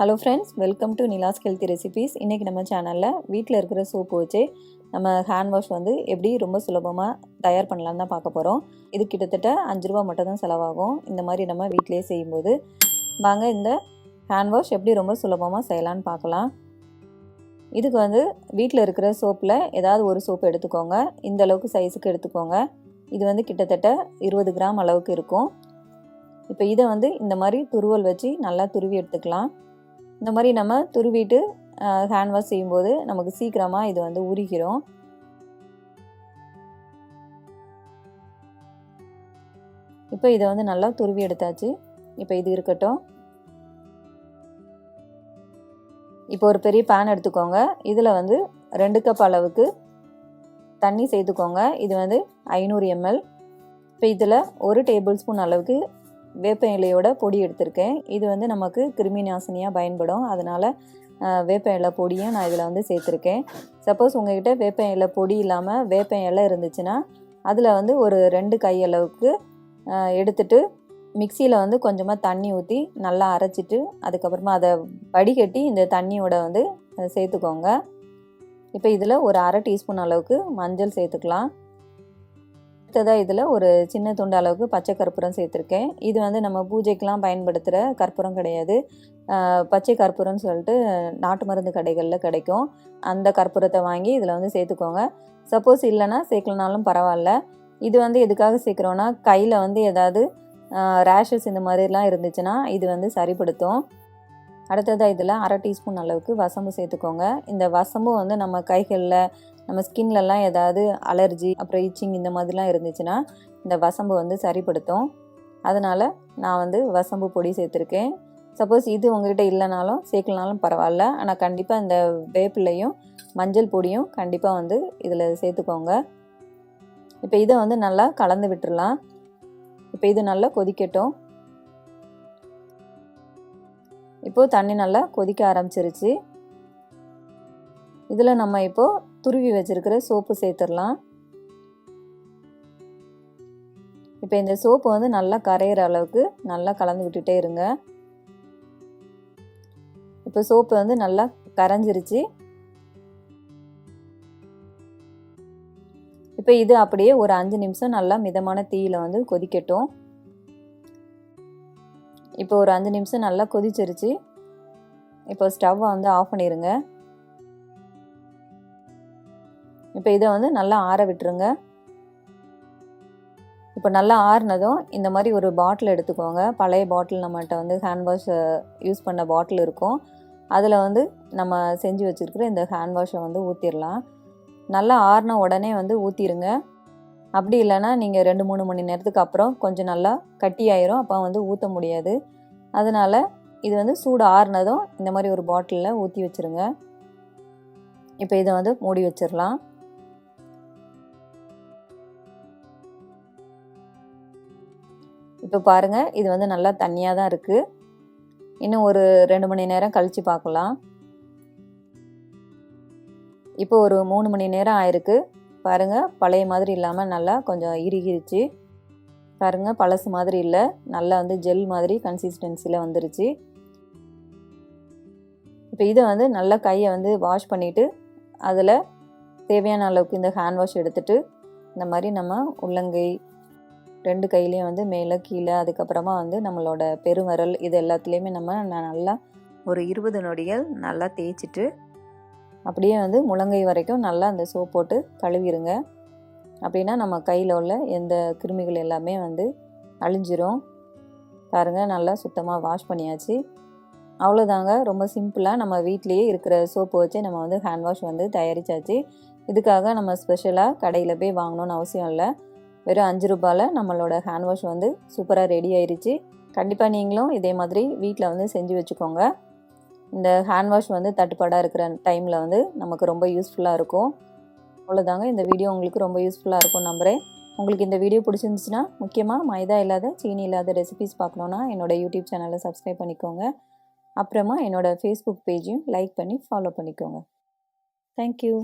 Hello friends, welcome to Nilas Healthy Recipes. இன்னைக்கு நம்ம சேனல்ல வீட்ல இருக்கிற சோப்பு வச்சு நம்ம ஹேண்ட் வாஷ் வந்து எப்படி ரொம்ப சுலபமா தயார் பண்ணலாம்னு தான் பார்க்க போறோம். இது கிட்டத்தட்ட 5 ரூபாய் மட்டும் தான் செலவாகும். இந்த மாதிரி நம்ம வீட்லயே செய்யும்போது வாங்க இந்த ஹேண்ட் வாஷ் எப்படி ரொம்ப சுலபமா செய்யலாம்னு பார்க்கலாம். இதுக்கு வந்து வீட்ல இருக்கிற சோப்ல ஏதாவது ஒரு சோப்பு எடுத்துக்கோங்க. இந்த அளவுக்கு சைஸ்க்கு எடுத்துக்கோங்க. இது வந்து கிட்டத்தட்ட 20 கிராம் அளவுக்கு இருக்கும். இப்போ இதை வந்து இந்த மாதிரி துருவல் வச்சு நல்லா துருவி எடுத்துக்கலாம். இந்த மாதிரி நம்ம துருவிட்டு ஹேண்ட் வாஷ் செய்யும்போது நமக்கு சீக்கிரமாக இது வந்து உருகிரும். இப்போ இதை வந்து நல்லா துருவி எடுத்தாச்சு. இப்போ இது இருக்கட்டும். இப்போ ஒரு பெரிய பேன் எடுத்துக்கோங்க. இதில் வந்து 2 கப் அளவுக்கு தண்ணி சேர்த்துக்கோங்க. இது வந்து 500 ml. இப்போ இதில் 1 டேபிள் ஸ்பூன் அளவுக்கு வேப்ப இலையோட பொடி எடுத்திருக்கேன். இது வந்து நமக்கு கிருமி நாசினியாக பயன்படும். அதனால் வேப்ப இலை பொடியும் நான் இதில் வந்து சேர்த்துருக்கேன். சப்போஸ் உங்கள்கிட்ட வேப்ப இலை பொடி இல்லாமல் வேப்ப இலை இருந்துச்சுன்னா அதில் வந்து ஒரு 2 கையளவுக்கு எடுத்துட்டு மிக்சியில் வந்து கொஞ்சமாக தண்ணி ஊற்றி நல்லா அரைச்சிட்டு அதுக்கப்புறமா அதை வடிகட்டி இந்த தண்ணியோட வந்து சேர்த்துக்கோங்க. இப்போ இதில் ஒரு 1/2 டீஸ்பூன் அளவுக்கு மஞ்சள் சேர்த்துக்கலாம். அடுத்ததாக இதில் ஒரு சின்ன துண்டு அளவுக்கு பச்சை கற்பூரம் சேர்த்துருக்கேன். இது வந்து நம்ம பூஜைக்கெலாம் பயன்படுத்துகிற கற்பூரம் கிடையாது. பச்சை கற்பூரம்னு சொல்லிட்டு நாட்டு மருந்து கடைகளில் கிடைக்கும். அந்த கற்பூரத்தை வாங்கி இதில் வந்து சேர்த்துக்கோங்க. சப்போஸ் இல்லைன்னா சேர்க்கலனாலும் பரவாயில்ல. இது வந்து எதுக்காக சேர்க்குறோன்னா கையில் வந்து ஏதாவது ரேஷஸ் இந்த மாதிரிலாம் இருந்துச்சுன்னா இது வந்து சரிப்படுத்தும். அடுத்ததாக இதில் 1/2 டீஸ்பூன் அளவுக்கு வசம்பு சேர்த்துக்கோங்க. இந்த வசம்பும் வந்து நம்ம கைகளில் நம்ம ஸ்கின்லலாம் ஏதாவது அலர்ஜி அப்புறம் இச்சிங் இந்த மாதிரிலாம் இருந்துச்சுன்னா இந்த வசம்பு வந்து சரிப்படுத்தும். அதனால் நான் வந்து வசம்பு பொடி சேர்த்துருக்கேன். சப்போஸ் இது உங்கள்கிட்ட இல்லைனாலும் சேர்க்கலனாலும் பரவாயில்ல. ஆனால் கண்டிப்பாக இந்த வேப்பிலையும் மஞ்சள் பொடியும் கண்டிப்பாக வந்து இதில் சேர்த்துக்கோங்க. இப்போ இதை வந்து நல்லா கலந்து விட்டுடலாம். இப்போ இது நல்லா கொதிக்கட்டும். இப்போது தண்ணி நல்லா கொதிக்க ஆரம்பிச்சிருச்சு. இதில் நம்ம இப்போது துருவி வச்சிருக்கிற சோப்பு சேர்த்துடலாம். இப்போ இந்த சோப்பு வந்து நல்லா கரையிற அளவுக்கு நல்லா கலந்து விட்டுட்டே இருங்க. இப்போ சோப்பு வந்து நல்லா கரைஞ்சிருச்சு. இப்போ இது அப்படியே ஒரு 5 நிமிஷம் நல்லா மிதமான தீயில வந்து கொதிக்கட்டும். இப்போ ஒரு 5 நிமிஷம் நல்லா கொதிச்சிருச்சு. இப்போ ஸ்டவ்வை வந்து ஆஃப் பண்ணிடுங்க. இப்போ இதை வந்து நல்லா ஆற விட்டுருங்க. இப்போ நல்லா ஆறுனதும் இந்த மாதிரி ஒரு பாட்டில் எடுத்துக்கோங்க. பழைய பாட்டில் நம்மகிட்ட வந்து ஹேண்ட் வாஷ் யூஸ் பண்ண பாட்டில் இருக்கும். அதில் வந்து நம்ம செஞ்சு வச்சுருக்கிற இந்த ஹேண்ட் வாஷை வந்து ஊற்றிடலாம். நல்லா ஆறின உடனே வந்து ஊற்றிடுங்க. அப்படி இல்லைன்னா நீங்கள் 2-3 மணி நேரத்துக்கு அப்புறம் கொஞ்சம் நல்லா கட்டியாயிரும். அப்போ வந்து ஊற்ற முடியாது. அதனால் இது வந்து சூடு ஆறுனதும் இந்த மாதிரி ஒரு பாட்டிலில் ஊற்றி வச்சுருங்க. இப்போ இதை வந்து மூடி வச்சிடலாம். இப்போ பாருங்கள், இது வந்து நல்லா தண்ணியாக தான் இருக்குது. இன்னும் ஒரு 2 மணி நேரம் கழித்து பார்க்கலாம். இப்போ ஒரு 3 மணி நேரம் ஆயிருக்கு. பாருங்கள், பழைய மாதிரி இல்லாமல் நல்லா கொஞ்சம் இறுகிருச்சு. பாருங்கள், பழசு மாதிரி இல்லை, நல்லா வந்து ஜெல் மாதிரி கன்சிஸ்டன்சியில் வந்துருச்சு. இப்போ இதை வந்து நல்லா கையை வந்து வாஷ் பண்ணிவிட்டு அதில் தேவையான அளவுக்கு இந்த ஹேண்ட் வாஷ் எடுத்துகிட்டு இந்த மாதிரி நம்ம உள்ளங்கை 2 கையிலையும் வந்து மேலே கீழே அதுக்கப்புறமா வந்து நம்மளோட பெருவிரல் இது எல்லாத்துலேயுமே நம்ம நல்லா ஒரு 20 நொடிகள் நல்லா தேய்ச்சிட்டு அப்படியே வந்து முழங்கை வரைக்கும் நல்லா அந்த சோப் போட்டு கழுவிடுங்க. அப்படின்னா நம்ம கையில் உள்ள எந்த கிருமிகள் எல்லாமே வந்து அழிஞ்சிரும். பாருங்கள், நல்லா சுத்தமாக வாஷ் பண்ணியாச்சு. அவ்வளோதாங்க, ரொம்ப சிம்பிளாக நம்ம வீட்லேயே இருக்கிற சோப்பு வச்சு நம்ம வந்து ஹேண்ட் வாஷ் வந்து தயாரித்தாச்சு. இதுக்காக நம்ம ஸ்பெஷலாக கடையில் போய் வாங்கணுன்னு அவசியம் இல்லை. வெறும் 5 ரூபாயில் நம்மளோட ஹேண்ட் வாஷ் வந்து சூப்பராக ரெடி ஆயிடுச்சு. கண்டிப்பாக நீங்களும் இதே மாதிரி வீட்டில் வந்து செஞ்சு வச்சுக்கோங்க. இந்த ஹேண்ட் வாஷ் வந்து தட்டுப்பாடாக இருக்கிற டைமில் வந்து நமக்கு ரொம்ப யூஸ்ஃபுல்லாக இருக்கும். அவ்வளோதாங்க, இந்த வீடியோ உங்களுக்கு ரொம்ப யூஸ்ஃபுல்லாக இருக்கும் நம்புகிறேன். உங்களுக்கு இந்த வீடியோ பிடிச்சிருந்துச்சுன்னா முக்கியமாக மைதா இல்லாத சீனி இல்லாத ரெசிபிஸ் பார்க்கணுன்னா என்னோடய யூடியூப் சேனலை சப்ஸ்கிரைப் பண்ணிக்கோங்க. அப்புறமா என்னோடய ஃபேஸ்புக் பேஜையும் லைக் பண்ணி ஃபாலோ பண்ணிக்கோங்க. தேங்க்யூ.